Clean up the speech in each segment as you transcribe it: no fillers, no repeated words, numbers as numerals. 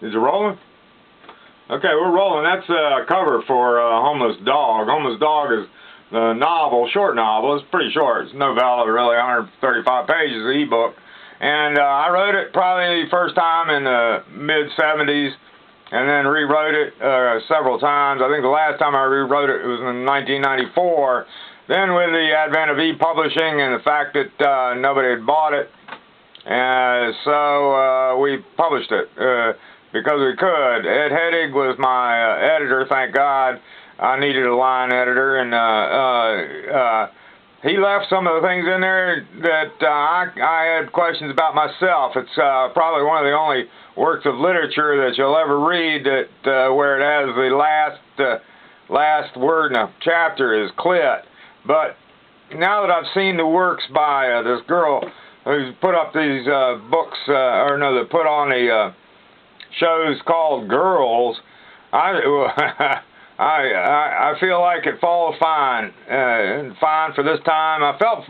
Is it rolling? Okay, we're rolling. That's a cover for Homeless Dog. Homeless Dog is the novel, short novel. It's pretty short. It's a novella, really, 135 pages, the ebook. And I wrote it probably first time in the mid-'70s and then rewrote it several times. I think the last time I rewrote it was in 1994. Then with the advent of e-publishing and the fact that nobody had bought it, so we published it because we could. Ed Hedig was my editor, thank God. I needed a line editor, and he left some of the things in there that I had questions about myself. It's probably one of the only works of literature that you'll ever read that where it has the last word in a chapter is clit. But now that I've seen the works by this girl who's put up these books, that put on the shows called Girls, I feel like it falls fine for this time. I felt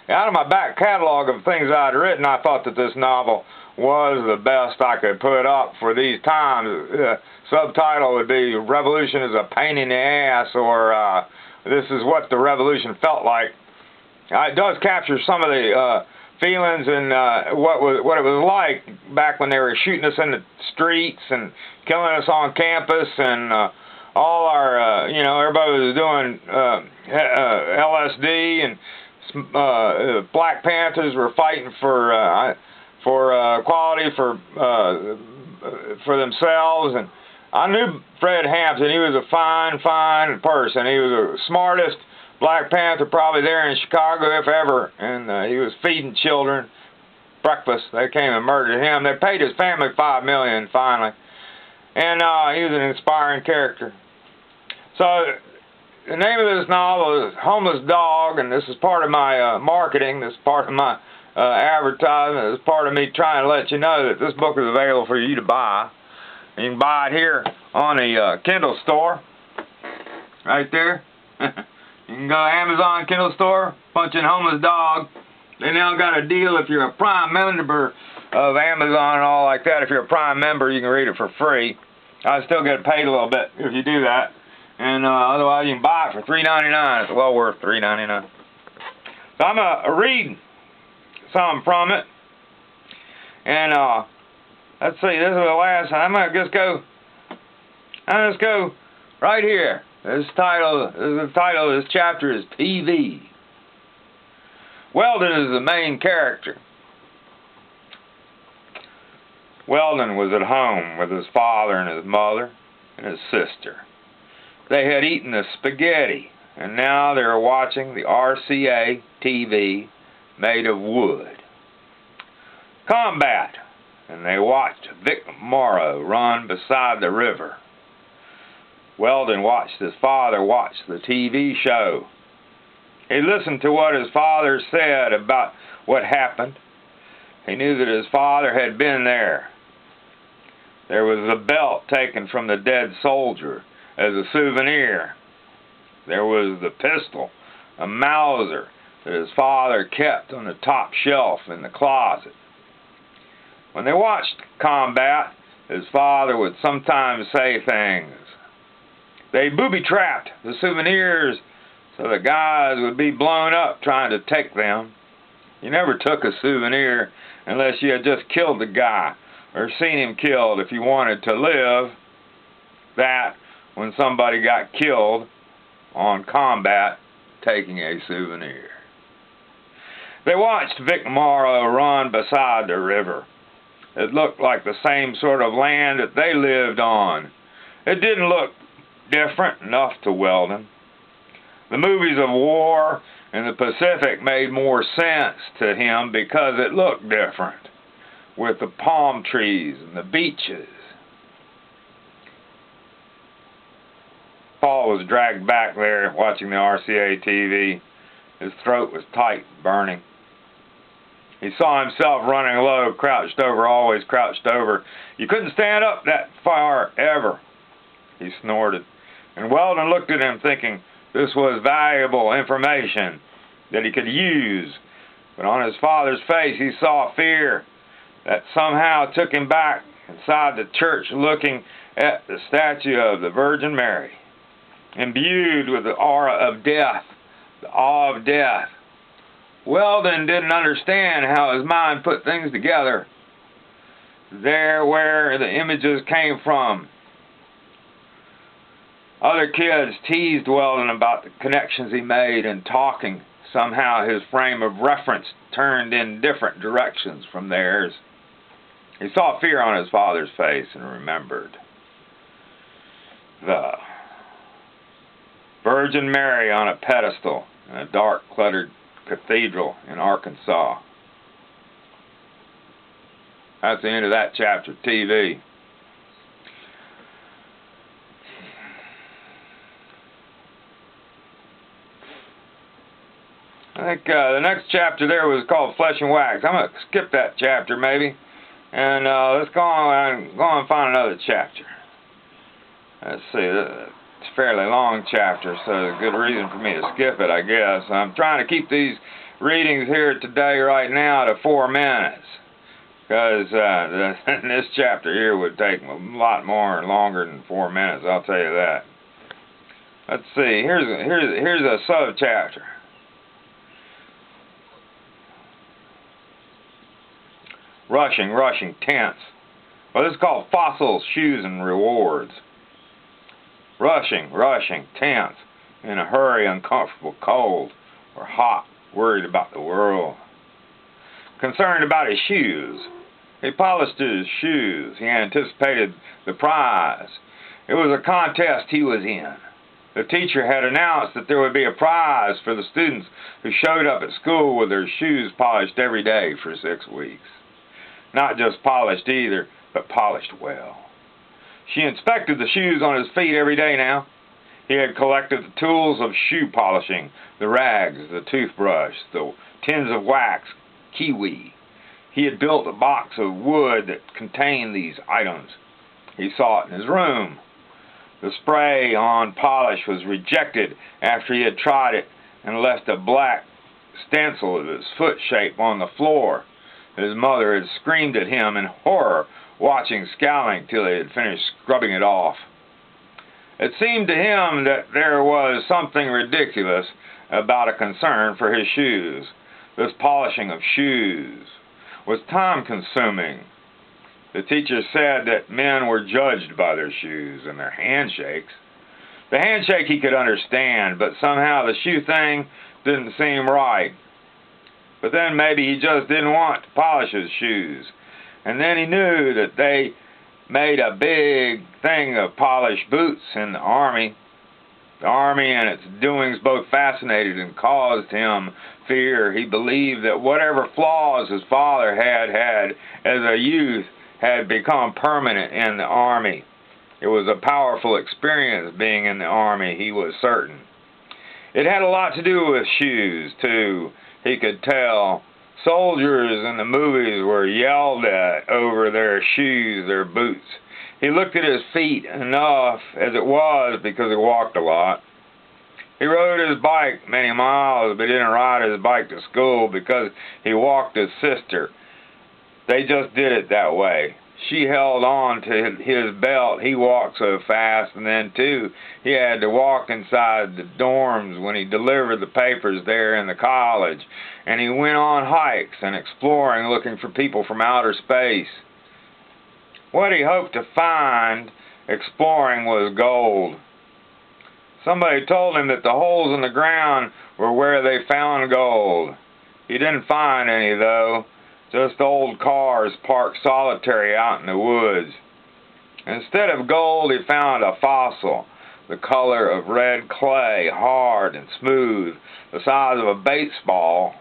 out of my back catalog of things I'd written, I thought that this novel was the best I could put up for these times. Subtitle would be "Revolution is a Pain in the Ass," or "This is what the revolution felt like." It does capture some of the feelings and what it was like back when they were shooting us in the streets and killing us on campus, and all our, everybody was doing LSD, and Black Panthers were fighting for equality for themselves. And I knew Fred Hampton. He was a fine person. He was the smartest Black Panther probably there in Chicago, if ever, and he was feeding children breakfast. They came and murdered him. They paid his family $5 million finally, and he was an inspiring character. So the name of this novel is Homeless Dog, and this is part of my marketing. This is part of my advertisement. This is part of me trying to let you know that this book is available for you to buy. And you can buy it here on the Kindle store, right there. You can go to Amazon Kindle store, punch in Homeless Dog. They now got a deal if you're a Prime member of Amazon and all like that. If you're a Prime member, you can read it for free. I still get paid a little bit if you do that. And otherwise, you can buy it for $3.99. It's well worth $3.99. So I'm going to read some from it. And let's see, this is the last. I'm going to just go right here. The title of this chapter is TV. Weldon is the main character. Weldon was at home with his father and his mother and his sister. They had eaten the spaghetti, and now they were watching the RCA TV made of wood. Combat, and they watched Vic Morrow run beside the river. Weldon watched his father watch the TV show. He listened to what his father said about what happened. He knew that his father had been there. There was a belt taken from the dead soldier as a souvenir. There was the pistol, a Mauser, that his father kept on the top shelf in the closet. When they watched combat, his father would sometimes say things. They booby-trapped the souvenirs so the guys would be blown up trying to take them. You never took a souvenir unless you had just killed the guy or seen him killed if you wanted to live. That when somebody got killed on combat taking a souvenir. They watched Vic Morrow run beside the river. It looked like the same sort of land that they lived on. It didn't look different enough to Weldon. The movies of war in the Pacific made more sense to him because it looked different, with the palm trees and the beaches. Paul was dragged back there watching the RCA TV. His throat was tight, burning. He saw himself running low, crouched over, always crouched over. You couldn't stand up that far, ever, he snorted. And Weldon looked at him thinking this was valuable information that he could use. But on his father's face he saw fear that somehow took him back inside the church looking at the statue of the Virgin Mary, imbued with the aura of death, the awe of death. Weldon didn't understand how his mind put things together. There where the images came from. Other kids teased Weldon about the connections he made in talking. Somehow his frame of reference turned in different directions from theirs. He saw fear on his father's face and remembered the Virgin Mary on a pedestal in a dark, cluttered cathedral in Arkansas. That's the end of that chapter, TV. I think the next chapter there was called Flesh and Wax. I'm going to skip that chapter maybe, and let's go on and find another chapter. Let's see, it's a fairly long chapter, so it's a good reason for me to skip it, I guess. I'm trying to keep these readings here today right now to 4 minutes, because this chapter here would take a lot more and longer than 4 minutes, I'll tell you that. Let's see, here's a sub-chapter. Rushing, tense. Well, this is called Fossils, Shoes, and Rewards. Rushing, tense, in a hurry, uncomfortable, cold, or hot, worried about the world. Concerned about his shoes. He polished his shoes. He anticipated the prize. It was a contest he was in. The teacher had announced that there would be a prize for the students who showed up at school with their shoes polished every day for 6 weeks. Not just polished either, but polished well. She inspected the shoes on his feet every day now. He had collected the tools of shoe polishing, the rags, the toothbrush, the tins of wax, kiwi. He had built a box of wood that contained these items. He saw it in his room. The spray on polish was rejected after he had tried it and left a black stencil of his foot shape on the floor. His mother had screamed at him in horror, watching, scowling till he had finished scrubbing it off. It seemed to him that there was something ridiculous about a concern for his shoes. This polishing of shoes was time-consuming. The teacher said that men were judged by their shoes and their handshakes. The handshake he could understand, but somehow the shoe thing didn't seem right. But then maybe he just didn't want to polish his shoes. And then he knew that they made a big thing of polished boots in the Army. The Army and its doings both fascinated and caused him fear. He believed that whatever flaws his father had as a youth had become permanent in the Army. It was a powerful experience being in the Army, he was certain. It had a lot to do with shoes, too. He could tell. Soldiers in the movies were yelled at over their shoes, their boots. He looked at his feet enough as it was because he walked a lot. He rode his bike many miles, but didn't ride his bike to school because he walked his sister. They just did it that way. She held on to his belt. He walked so fast, and then, too, he had to walk inside the dorms when he delivered the papers there in the college, and he went on hikes and exploring, looking for people from outer space. What he hoped to find exploring was gold. Somebody told him that the holes in the ground were where they found gold. He didn't find any, though. Just old cars parked solitary out in the woods. Instead of gold, he found a fossil, the color of red clay, hard and smooth, the size of a baseball,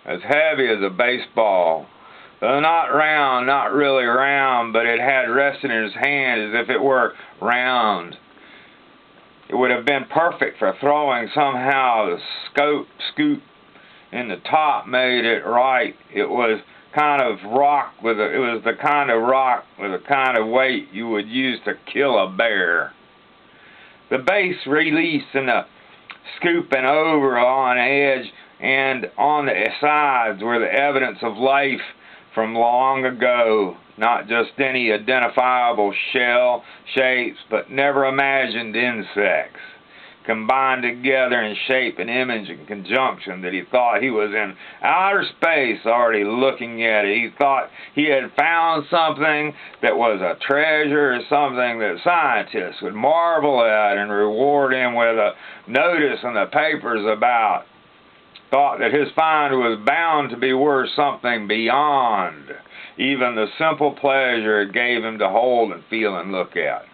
as heavy as a baseball. Though not round, not really round, but it had rested in his hand as if it were round. It would have been perfect for throwing somehow. The scoop in the top made it right. It was kind of rock it was the kind of rock with the kind of weight you would use to kill a bear. The base release and the scooping over on edge and on the sides were the evidence of life from long ago, not just any identifiable shell shapes, but never imagined insects, combined together in shape and image and conjunction, that he thought he was in outer space already looking at it. He thought he had found something that was a treasure, or something that scientists would marvel at and reward him with a notice in the papers about. Thought that his find was bound to be worth something beyond even the simple pleasure it gave him to hold and feel and look at.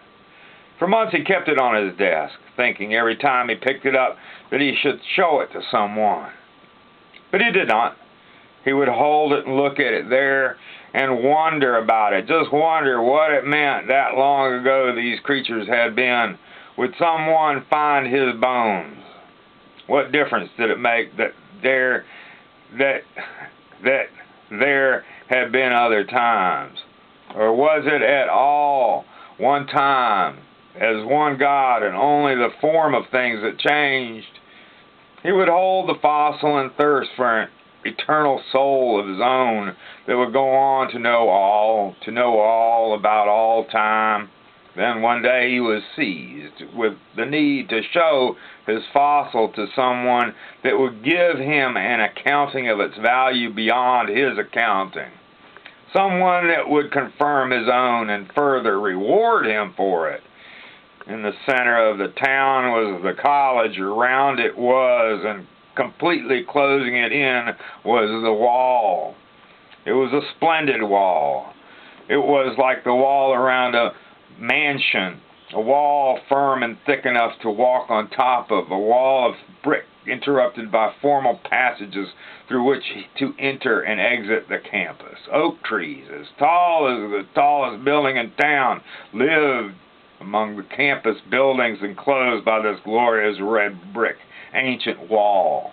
For months he kept it on his desk, thinking every time he picked it up that he should show it to someone. But he did not. He would hold it and look at it there and wonder about it, just wonder what it meant that long ago these creatures had been. Would someone find his bones? What difference did it make that there had been other times? Or was it at all one time, as one God, and only the form of things that changed? He would hold the fossil and thirst for an eternal soul of his own that would go on to know all about all time. Then one day he was seized with the need to show his fossil to someone that would give him an accounting of its value beyond his accounting. Someone that would confirm his own and further reward him for it. In the center of the town was the college. Around it was, and completely closing it in, was the wall. It was a splendid wall. It was like the wall around a mansion, a wall firm and thick enough to walk on top of, a wall of brick interrupted by formal passages through which to enter and exit the campus. Oak trees, as tall as the tallest building in town, lived among the campus buildings enclosed by this glorious red brick ancient wall.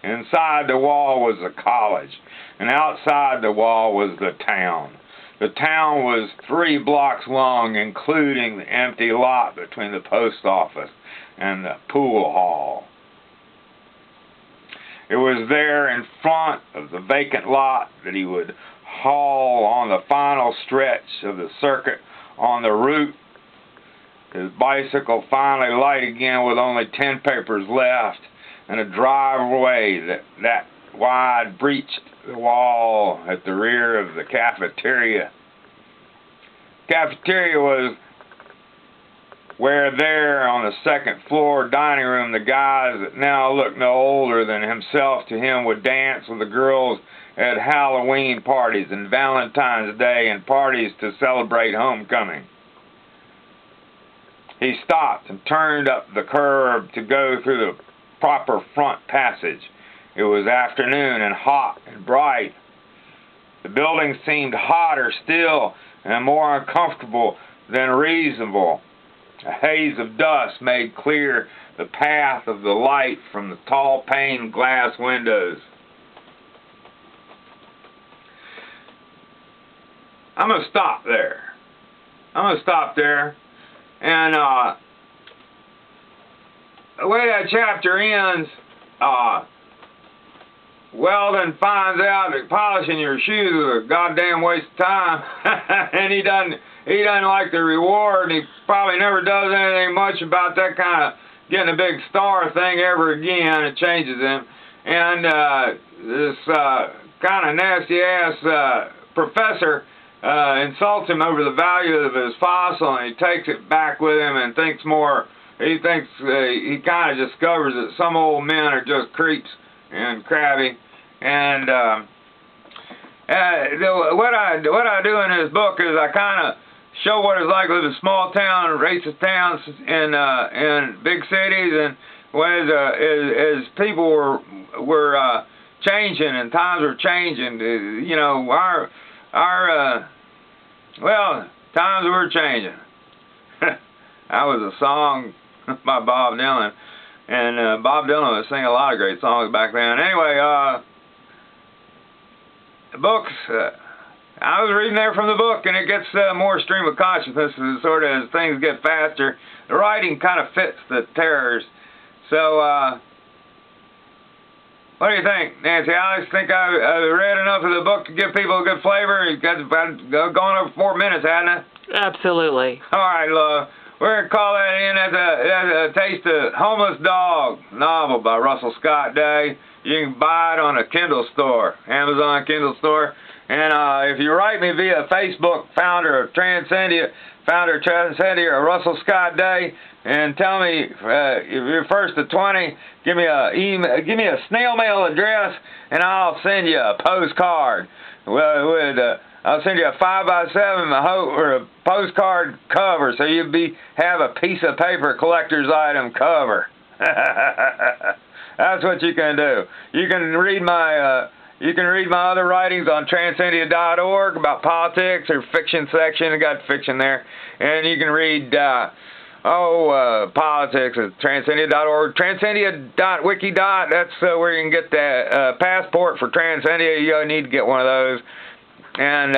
Inside the wall was the college, and outside the wall was the town. The town was 3 blocks long, including the empty lot between the post office and the pool hall. It was there in front of the vacant lot that he would haul on the final stretch of the circuit on the route. His bicycle finally light again with only 10 papers left, and a driveway that wide breached the wall at the rear of the cafeteria. Cafeteria was where there on the second floor dining room the guys that now looked no older than himself to him would dance with the girls at Halloween parties and Valentine's Day and parties to celebrate homecoming. He stopped and turned up the curb to go through the proper front passage. It was afternoon and hot and bright. The building seemed hotter still and more uncomfortable than reasonable. A haze of dust made clear the path of the light from the tall pane glass windows. I'm going to stop there. And the way that chapter ends, Weldon finds out that polishing your shoes is a goddamn waste of time, and he doesn't like the reward, and he probably never does anything much about that kind of getting a big star thing ever again. It changes him, and this kind of nasty ass professor insults him over the value of his fossil, and he takes it back with him and thinks more. He thinks he kind of discovers that some old men are just creeps and crabby. And what I do in this book is I kind of show what it's like to live in small town, racist towns in big cities, and as people were changing and times were changing. You know, times were changing. That was a song by Bob Dylan. And Bob Dylan was singing a lot of great songs back then. Anyway, the books, I was reading there from the book, and it gets more stream of consciousness sort of as things get faster. The writing kind of fits the terrors. So What do you think, Nancy? I just think I read enough of the book to give people a good flavor. It's gone over 4 minutes, hasn't it? Absolutely. All right, we're going to call that in as a Taste of Homeless Dog novel by Russell Scott Day. You can buy it on a Kindle store, Amazon Kindle store. And if you write me via Facebook, founder of Transcendia, or Russell Scott Day, and tell me if you're first to 20, give me a snail mail address, and I'll send you a postcard. I'll send you a 5x7 or a postcard cover, so you'll have a piece of paper collector's item cover. That's what you can do. You can read my other writings on transcendia.org about politics or fiction section. I got fiction there. And you can read politics at transcendia.org. Transcendia.wiki. That's where you can get the passport for Transcendia. You need to get one of those. And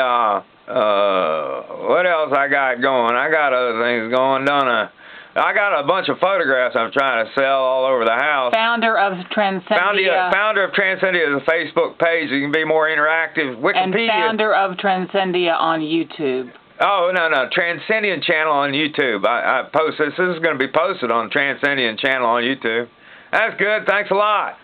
what else I got going? I got other things going, don't I? I got a bunch of photographs I'm trying to sell all over the house. Founder of Transcendia. Founder of Transcendia is a Facebook page. You can be more interactive. Wikipedia. And founder of Transcendia on YouTube. Oh, no. Transcendian channel on YouTube. I post this. This is going to be posted on Transcendian channel on YouTube. That's good. Thanks a lot.